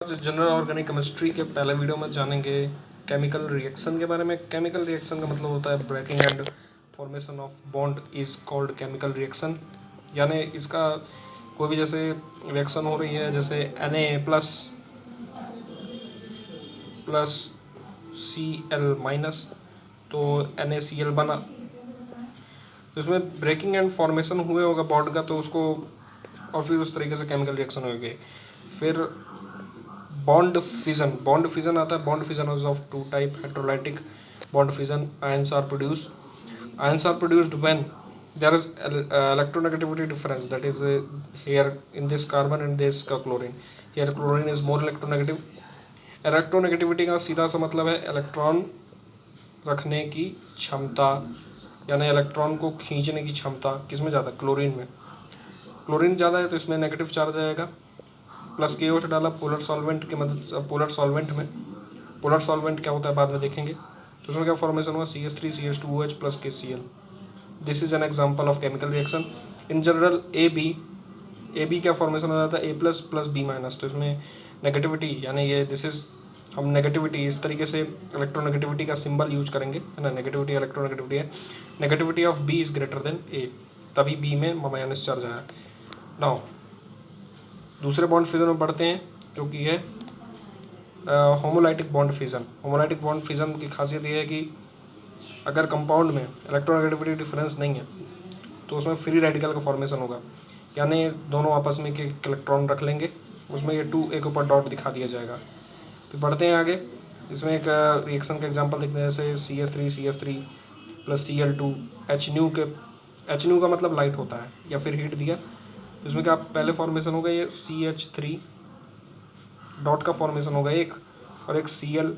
General organic chemistry के पहले video में जानेंगे केमिकल रिएक्शन के बारे में। केमिकल रिएक्शन का मतलब होता है breaking and formation of bond is called chemical reaction. यानी इसका कोई भी जैसे रिएक्शन हो रही है, जैसे Na plus plus Cl minus, तो NaCl बना, तो इसमें ब्रेकिंग एंड फॉर्मेशन हुए होगा बॉन्ड का, तो उसको और फिर उस तरीके से केमिकल रिएक्शन होगी। फिर बॉन्ड फिजन आता है। Bond fission is of two type, heterolytic bond fission. Ions are produced when there is electronegativity difference, that is here in this carbon and this का chlorine, here chlorine is more electronegative। Electronegativity का सीधा सा मतलब है electron रखने की क्षमता, यानी इलेक्ट्रॉन को खींचने की क्षमता किसमें ज़्यादा, क्लोरीन में। क्लोरीन ज़्यादा है तो इसमें नेगेटिव चार्ज आएगा। प्लस KOH डाला पोलर सॉल्वेंट के मदद, पोलर सॉल्वेंट में। पोलर सॉल्वेंट क्या होता है बाद में देखेंगे। तो उसमें क्या फॉर्मेशन हुआ, CH3 CH2OH plus KCl। This is an example of chemical reaction. In general AB क्या फॉर्मेशन हो जाता है, A plus plus B minus, तो इसमें नेगेटिविटी, यानी ये दिस इज, हम नेगेटिविटी इस तरीके से इलेक्ट्रोनेगेटिविटी का सिंबल यूज करेंगे, है ना। नेगेटिविटी इलेक्ट्रोनेगेटिविटी है, negativity of B is greater than A, तभी B में माइनस चार्ज आया। नाउ दूसरे बॉन्ड फिजन में पढ़ते हैं, जो कि है homolytic bond fission. Homolytic bond fission की खासियत ये है कि अगर कंपाउंड में इलेक्ट्रोनेगेटिविटी डिफरेंस नहीं है तो उसमें फ्री रेडिकल का फॉर्मेशन होगा, यानी दोनों आपस में एक इलेक्ट्रॉन रख लेंगे, उसमें ये 2 एक ऊपर डॉट दिखा दिया जाएगा। फिर बढ़ते हैं आगे। इसमें एक रिएक्शन का एग्जांपल देखते हैं, जैसे CH3 प्लस Cl2 HNu के, HNu का मतलब लाइट होता है या फिर हीट दिया। इसमें क्या पहले फॉर्मेशन होगा, ये CH3 डॉट का फॉर्मेशन होगा एक, और एक Cl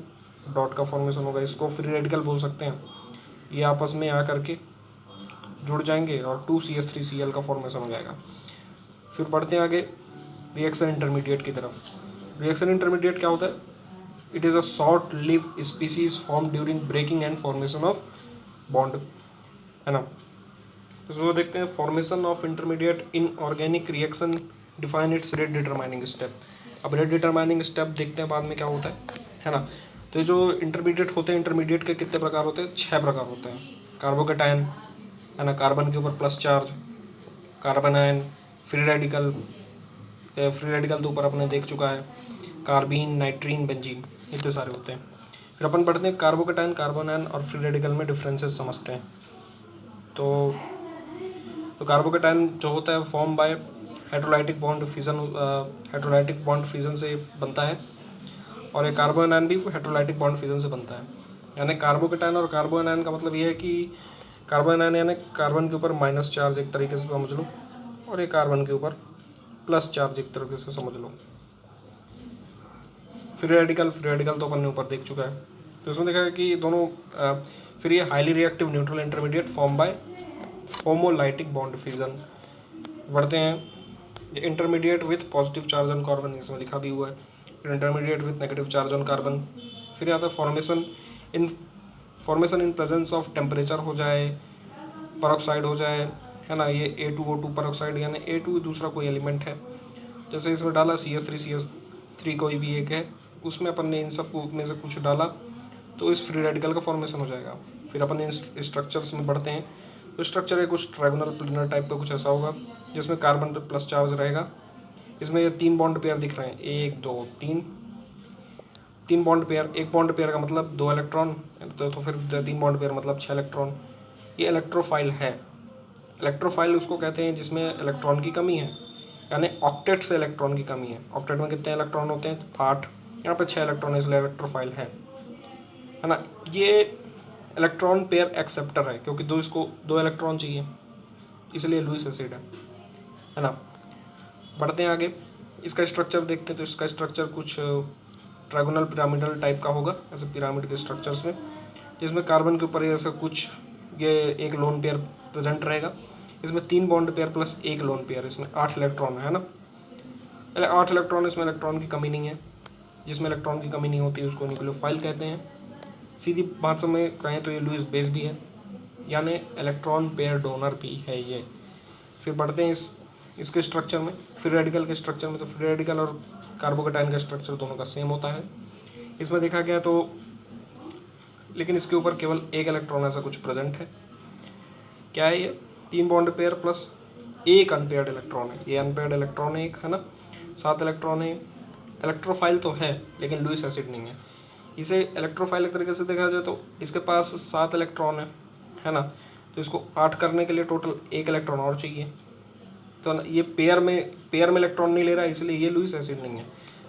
डॉट का फॉर्मेशन होगा। इसको फ्री रेडिकल बोल सकते हैं। ये आपस में आ करके जुड़ जाएंगे और 2CH3Cl का फॉर्मेशन हो जाएगा। फिर बढ़ते हैं आगे रिएक्शन इंटरमीडिएट की तरफ। रिएक्शन इंटरमीडिएट क्या होता है, it is a short live species form during breaking and formation of bond, है ना। तो वो देखते हैं formation of intermediate in organic reaction, define its rate determining step. अब रेट डिटरमाइनिंग स्टेप देखते हैं बाद में क्या होता है ना। तो ये जो इंटरमीडिएट होते हैं, इंटरमीडिएट के कितने प्रकार होते हैं, 6 प्रकार होते हैं। कार्बोकेटायन, है ना, कार्बन के ऊपर plus charge, carbon ion, free radical तो ऊपर अपने देख चुका है, कार्बीन, नाइट्रीन, बेंजीन, इतने सारे होते हैं। फिर अपन पढ़ते हैं कार्बोकेटायन, कार्बन आयन और फ्री रेडिकल में डिफरेंसेस समझते हैं। तो कार्बोकेटायन जो होता है फॉर्म बाय हेटेरोलाइटिक बॉन्ड फिजन से बनता है, और एक कार्बन आयन भी हेटेरोलाइटिक बॉन्ड फिजन से बनता है। यानी कार्बोकेटायन और कार्बन आयन का मतलब ये है कि कार्बन आयन यानी कार्बन के ऊपर माइनस चार्ज एक तरीके से समझ लो, और एक कार्बन के ऊपर प्लस चार्ज एक तरीके से समझ लो। फ्री रेडिकल तो अपन ने ऊपर देख चुका है। तो इसमें देखा है कि दोनों फिर ये highly reactive neutral intermediate form by homolytic bond fission. बढ़ते हैं intermediate with positive charge on carbon, इसमें लिखा भी हुआ है। फिर intermediate with negative charge on carbon. फिर आता है formation in presence of temperature हो जाए, परऑक्साइड हो जाए, है ना। ये A2O2 परऑक्साइड, यानी A2 दूसरा कोई एलिमेंट है। जैसे इसमें डाला CH3 कोई भी एक है, उसमें अपन ने इन सब में से कुछ डाला तो इस फ्री रेडिकल का फॉर्मेशन हो जाएगा। फिर अपन इन स्ट्रक्चर्स में बढ़ते हैं। तो स्ट्रक्चर है कुछ ट्रायगोनल प्लेनर टाइप का कुछ ऐसा होगा, जिसमें कार्बन पर प्लस चार्ज रहेगा। इसमें ये 3 बॉन्ड पेयर दिख रहे हैं, 1 2 3 बॉन्ड पेयर। एक बॉन्ड पेयर का मतलब 2 इलेक्ट्रॉन, तो फिर 3 बॉन्ड पेयर मतलब 6 इलेक्ट्रॉन। ये इलेक्ट्रोफाइल है। इलेक्ट्रोफाइल उसको कहते हैं जिसमें इलेक्ट्रॉन की कमी है, यानी ऑक्टेट से इलेक्ट्रॉन की कमी है। ऑक्टेट में कितने इलेक्ट्रॉन होते हैं, 8, यहाँ पे 6 इलेक्ट्रॉन, इसलिए इलेक्ट्रोफाइल है ना। ये इलेक्ट्रॉन पेयर एक्सेप्टर है, क्योंकि इसको 2 इलेक्ट्रॉन चाहिए, इसलिए लुईस एसिड है ना। बढ़ते हैं आगे, इसका स्ट्रक्चर देखते हैं। तो इसका स्ट्रक्चर कुछ ट्रायगोनल पिरामिडल टाइप का होगा, ऐसे पिरामिड के स्ट्रक्चर्स में, जिसमें कार्बन के ऊपर ऐसा कुछ ये एक लोन पेयर प्रेजेंट रहेगा। इसमें 3 bond pair plus 1 lone pair, इसमें 8 इलेक्ट्रॉन है ना। 8 इलेक्ट्रॉन, इसमें इलेक्ट्रॉन की कमी नहीं है। जिसमें इलेक्ट्रॉन की कमी नहीं होती उसको न्यूक्लियोफाइल कहते हैं। सीधी बात में कहें तो ये लुईस बेस भी है, यानी इलेक्ट्रॉन पेयर डोनर भी है ये। फिर बढ़ते हैं इसके स्ट्रक्चर में, फ्री रेडिकल के स्ट्रक्चर में। तो फ्री रेडिकल और कार्बोकेटाइन का स्ट्रक्चर दोनों का सेम होता है इसमें देखा गया तो, लेकिन इसके ऊपर केवल एक इलेक्ट्रॉन ऐसा कुछ प्रेजेंट है। क्या है ये? 3 बॉन्ड पेयर प्लस एक अनपेयर्ड इलेक्ट्रॉन है। ये अनपेयर्ड इलेक्ट्रॉन है एक, है ना, 7 इलेक्ट्रॉन है। इलेक्ट्रोफाइल तो है लेकिन लुईस एसिड नहीं है। इसे इलेक्ट्रोफाइल एक तरीके से देखा जाए तो इसके पास 7 इलेक्ट्रॉन है ना, तो इसको 8 करने के लिए टोटल एक इलेक्ट्रॉन और चाहिए। तो ये पेयर में इलेक्ट्रॉन नहीं ले रहा है, इसलिए ये लुईस एसिड नहीं है।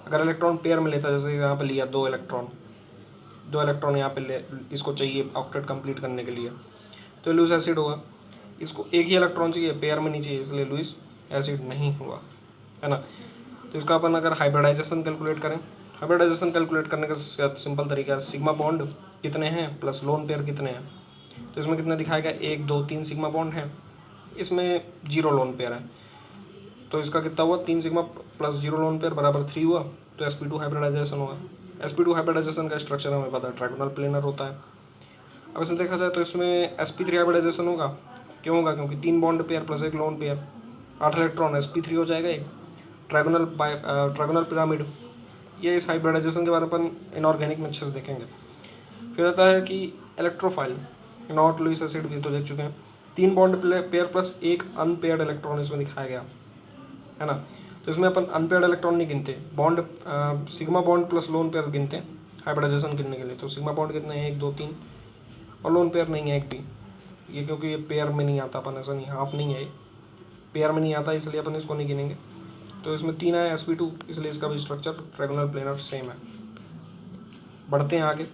अगर इलेक्ट्रॉन पेयर में लेता, जैसे यहाँ पे लिया 2 इलेक्ट्रॉन यहाँ पे इसको चाहिए ऑक्टेट कंप्लीट करने के लिए, तो लुईस एसिड होगा। इसको एक ही इलेक्ट्रॉन चाहिए, पेयर में नहीं चाहिए, इसलिए लुईस एसिड नहीं हुआ, है ना। तो इसका अपन अगर हाइब्रिडाइजेशन कैलकुलेट करें, हाइब्रिडाइजेशन कैलकुलेट करने का सिंपल तरीका है, सिग्मा बॉन्ड कितने हैं प्लस लोन पेयर कितने हैं। तो इसमें कितने दिखाएगा, 1 2 3 सिग्मा बॉन्ड है, इसमें 0 लोन पेयर है, तो इसका कितना हुआ, 3 सिग्मा प्लस 0 लोन पेयर बराबर 3 हुआ, तो sp2 हाइब्रिडाइजेशन हुआ। sp2 हाइब्रिडाइजेशन का स्ट्रक्चर हमें पता है, ट्राइगोनल प्लेनर होता है। अब इसे देखा जाए तो इसमें sp3 हाइब्रिडाइजेशन होगा। क्यों होगा? क्योंकि 3 बॉन्ड पेयर प्लस एक लोन पेयर, 8 इलेक्ट्रॉन, sp3 हो जाएगा एक ट्राइगोनल पिरामिड। ये इस हाइब्रिडाइजेशन के बारे में अपन इनऑर्गेनिक में अच्छे से देखेंगे। फिर आता है कि इलेक्ट्रोफाइल, नॉट लुईस एसिड भी तो देख चुके हैं। 3 बॉन्ड पेयर प्लस एक अनपेयर्ड इलेक्ट्रॉन इसमें दिखाया गया, है ना। तो इसमें अपन अनपेयर्ड इलेक्ट्रॉन नहीं गिनते, bond sigma bond plus lone pair गिनते हैं हाइब्रिडाइजेशन गिनने के लिए। तो सिग्मा बॉन्ड कितने हैं, 1 2 3, और लोन पेयर नहीं है एक भी, ये क्योंकि ये पेयर में नहीं आता, अपन ऐसा नहीं, हाफ नहीं है ये, पेयर में नहीं आता, इसलिए अपन इसको नहीं गिनेंगे। तो इसमें 3 है sp2, इसलिए इसका भी स्ट्रक्चर ट्रायंगुलर प्लेनर सेम है। बढ़ते हैं आगे।